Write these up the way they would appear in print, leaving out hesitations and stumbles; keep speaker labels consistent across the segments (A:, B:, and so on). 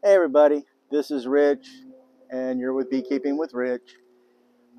A: Hey everybody, this is Rich, and you're with Beekeeping with Rich.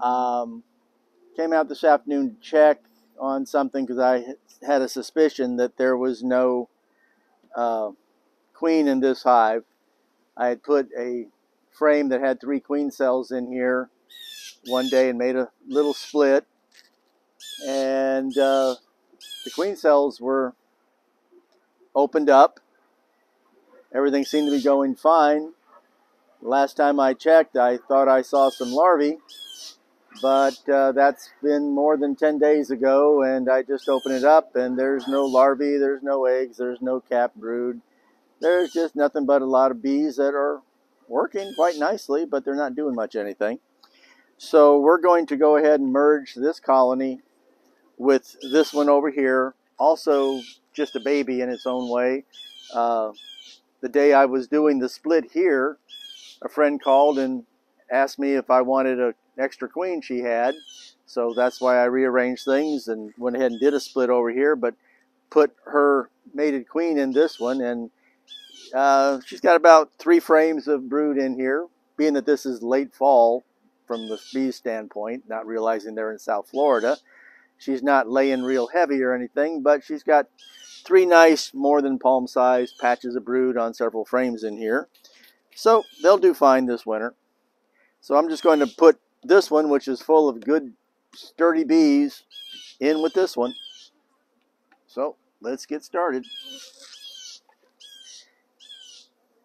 A: Came out this afternoon to check on something because I had a suspicion that there was no queen in this hive. I had put a frame that had 3 queen cells in here one day and made a little split, and the queen cells were opened up. Everything seemed to be going fine. Last time I checked, I thought I saw some larvae, but that's been more than 10 days ago, and I just opened it up and there's no larvae, there's no eggs, there's no capped brood. There's just nothing but a lot of bees that are working quite nicely, but they're not doing much anything. So we're going to go ahead and merge this colony with this one over here, also just a baby in its own way. The day I was doing the split here, a friend called and asked me if I wanted an extra queen she had. So that's why I rearranged things and went ahead and did a split over here, but put her mated queen in this one. And she's got about 3 frames of brood in here, being that this is late fall from the bees' standpoint, not realizing they're in South Florida. She's not laying real heavy or anything, but she's got 3 nice, more than palm-sized patches of brood on several frames in here. So they'll do fine this winter. So I'm just going to put this one, which is full of good, sturdy bees, in with this one. So let's get started.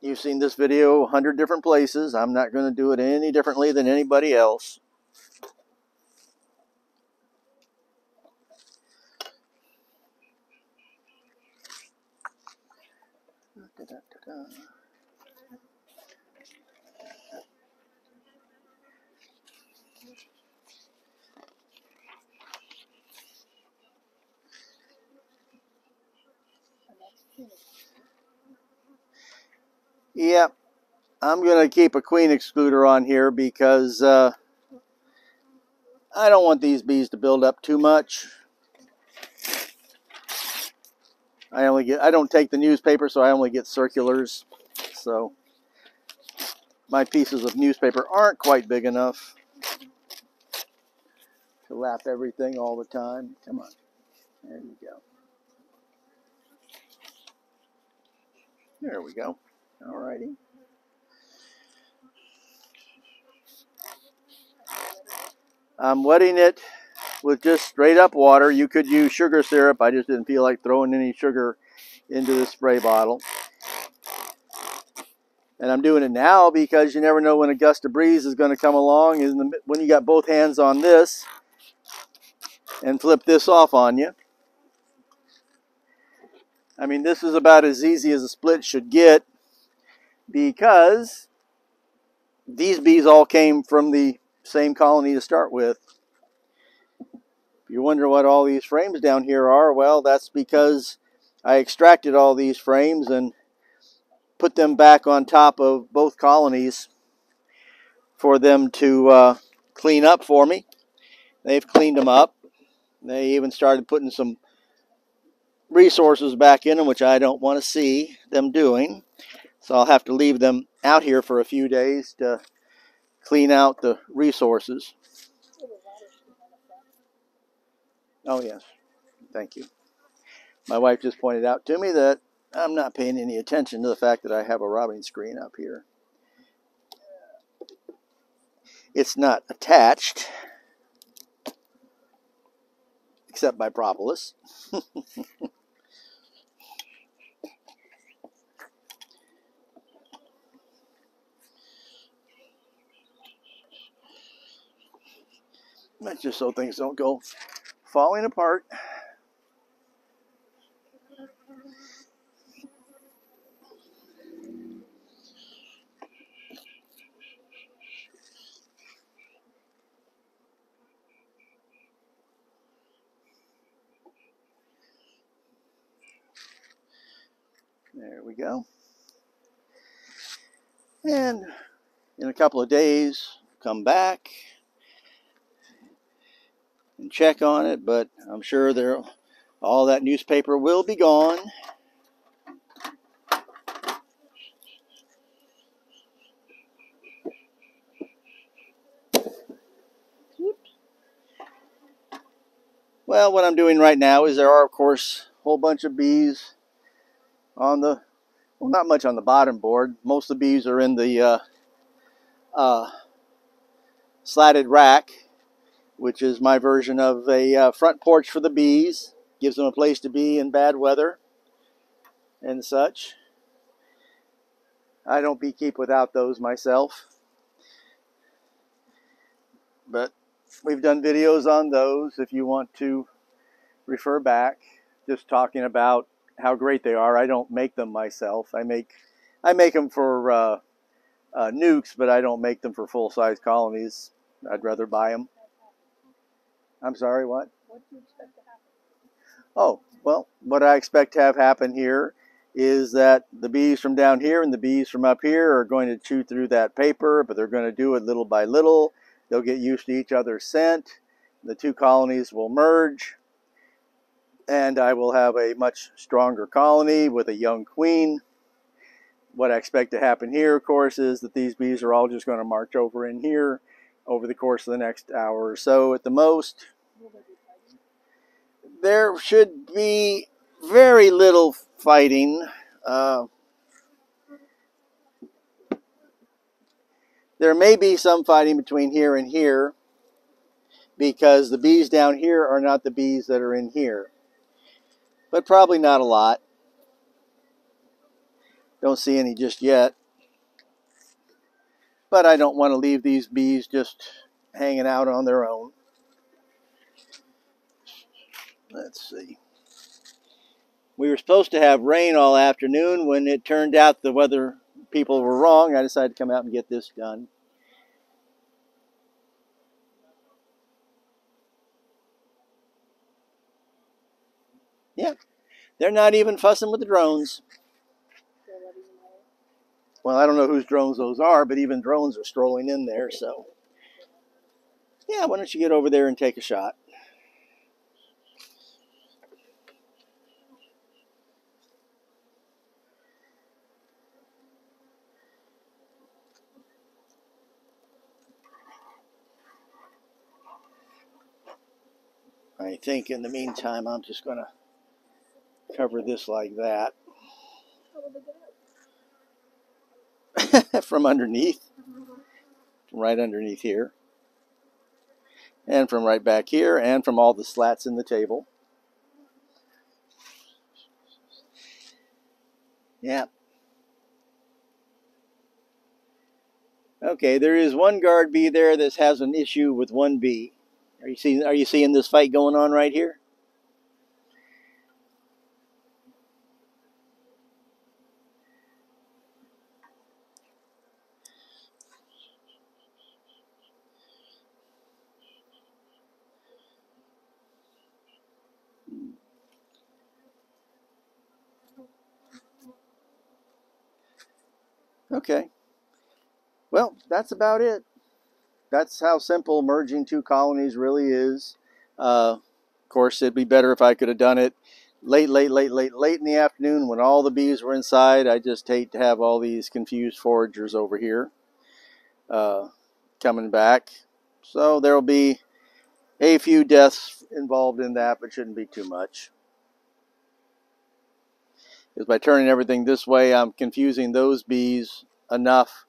A: You've seen this video 100 different places. I'm not going to do it any differently than anybody else. Yeah, I'm going to keep a queen excluder on here because I don't want these bees to build up too much. I don't take the newspaper, so I only get circulars. So my pieces of newspaper aren't quite big enough to lap everything all the time. Come on. There you go. There we go. Alrighty. I'm wetting it with just straight up water. You could use sugar syrup. I just didn't feel like throwing any sugar into the spray bottle. And I'm doing it now because you never know when a gust of breeze is going to come along when you got both hands on this and flip this off on you. I mean, this is about as easy as a split should get because these bees all came from the same colony to start with. If you wonder what all these frames down here are, well, that's because I extracted all these frames and put them back on top of both colonies for them to clean up for me. They've cleaned them up. They even started putting some resources back in them, which I don't want to see them doing. So I'll have to leave them out here for a few days to clean out the resources. Oh yes, thank you. My wife just pointed out to me that I'm not paying any attention to the fact that I have a robbing screen up here. It's not attached, except by propolis. That's just so things don't go falling apart. There we go. And in a couple of days, come back and check on it, but I'm sure all that newspaper will be gone. Well, what I'm doing right now is there are, of course, a whole bunch of bees on the, well, not much on the bottom board. Most of the bees are in the slatted rack, which is my version of a front porch for the bees. Gives them a place to be in bad weather and such. I don't beekeep without those myself, but we've done videos on those if you want to refer back, just talking about how great they are. I don't make them myself. I make them for nukes, but I don't make them for full-size colonies. I'd rather buy them. I'm sorry, what? What do you expect to happen? Oh, well, what I expect to have happen here is that the bees from down here and the bees from up here are going to chew through that paper, but they're going to do it little by little. They'll get used to each other's scent. The two colonies will merge, and I will have a much stronger colony with a young queen. What I expect to happen here, of course, is that these bees are all just going to march over in here over the course of the next hour or so at the most. There should be very little fighting. There may be some fighting between here and here because the bees down here are not the bees that are in here. But probably not a lot. Don't see any just yet. But I don't want to leave these bees just hanging out on their own. Let's see. We were supposed to have rain all afternoon. When it turned out the weather people were wrong, I decided to come out and get this done. Yeah, they're not even fussing with the drones. Well, I don't know whose drones those are, but even drones are strolling in there, so. Yeah, why don't you get over there and take a shot? I think in the meantime, I'm just going to cover this like that. From underneath. From right underneath here. And from right back here. And from all the slats in the table. Yeah. Okay, there is one guard bee there that has an issue with one bee. Are you seeing this fight going on right here? Okay. Well, that's about it. That's how simple merging two colonies really is. Of course, it'd be better if I could have done it late in the afternoon when all the bees were inside. I just hate to have all these confused foragers over here coming back. So there'll be a few deaths involved in that, but shouldn't be too much. Because by turning everything this way, I'm confusing those bees enough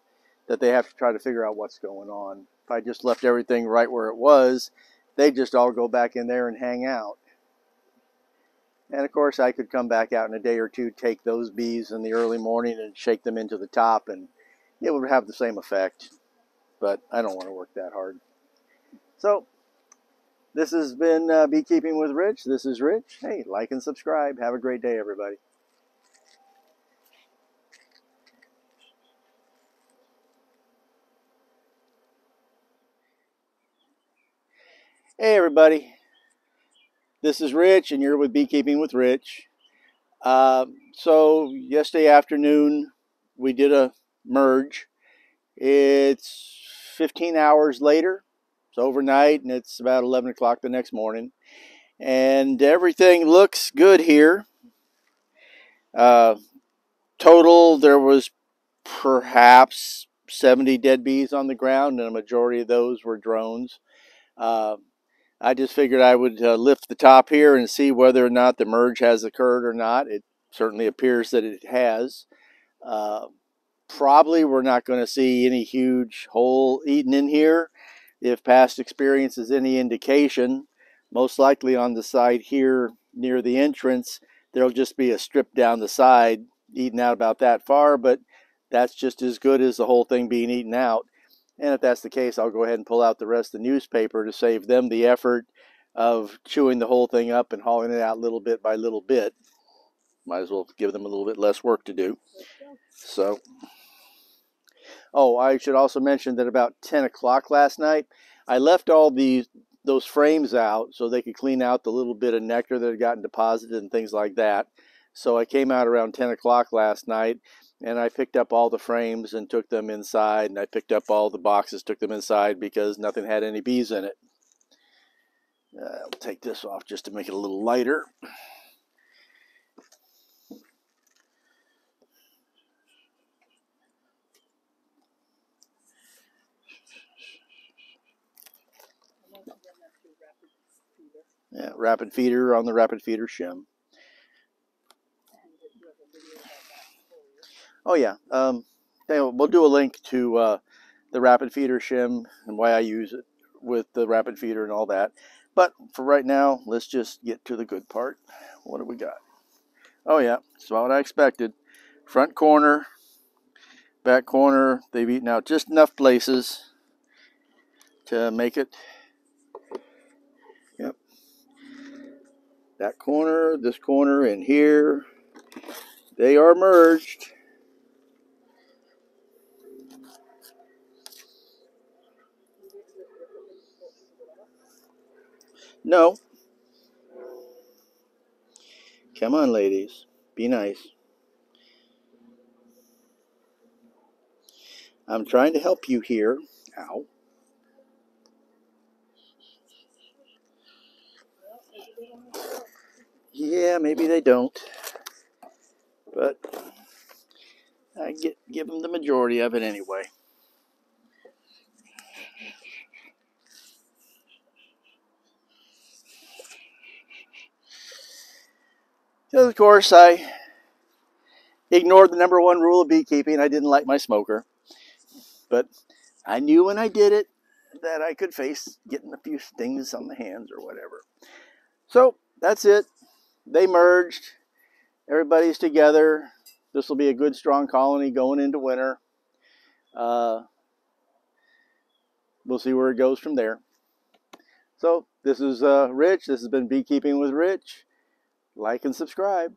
A: that they have to try to figure out what's going on. If I just left everything right where it was, they'd just all go back in there and hang out. And of course, I could come back out in a day or two, take those bees in the early morning and shake them into the top, and it would have the same effect. But I don't want to work that hard. So, this has been Beekeeping with Rich. This is Rich. Hey, like and subscribe. Have a great day, everybody. Hey, everybody. This is Rich, and you're with Beekeeping with Rich. So yesterday afternoon, we did a merge. It's 15 hours later. It's overnight, and it's about 11 o'clock the next morning. And everything looks good here. Total, there was perhaps 70 dead bees on the ground, and a majority of those were drones. I just figured I would lift the top here and see whether or not the merge has occurred or not. It certainly appears that it has. Uh, Probably we're not going to see any huge hole eaten in here. If past experience is any indication, most likely on the side here near the entrance, there'll just be a strip down the side eaten out about that far, but that's just as good as the whole thing being eaten out. And if that's the case, I'll go ahead and pull out the rest of the newspaper to save them the effort of chewing the whole thing up and hauling it out little bit by little bit. Might as well give them a little bit less work to do. So, oh, I should also mention that about 10 o'clock last night, I left all those frames out so they could clean out the little bit of nectar that had gotten deposited and things like that. So I came out around 10 o'clock last night, and I picked up all the frames and took them inside, and I picked up all the boxes, took them inside because nothing had any bees in it. I'll take this off just to make it a little lighter. Yeah, rapid feeder on the rapid feeder shim. Oh yeah, we'll do a link to the rapid feeder shim and why I use it with the rapid feeder and all that. But for right now, let's just get to the good part. What do we got? Oh yeah, it's about what I expected. Front corner, back corner, they've eaten out just enough places to make it. Yep. That corner, this corner, and here, they are merged. No. Come on, ladies. Be nice. I'm trying to help you here. Ow. Yeah, maybe they don't. But I give them the majority of it anyway. So of course, I ignored the #1 rule of beekeeping. I didn't light my smoker. But I knew when I did it that I could face getting a few stings on the hands or whatever. So that's it. They merged. Everybody's together. This will be a good, strong colony going into winter. We'll see where it goes from there. So this is Rich. This has been Beekeeping with Rich. Like and subscribe.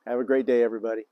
A: Have a great day, everybody.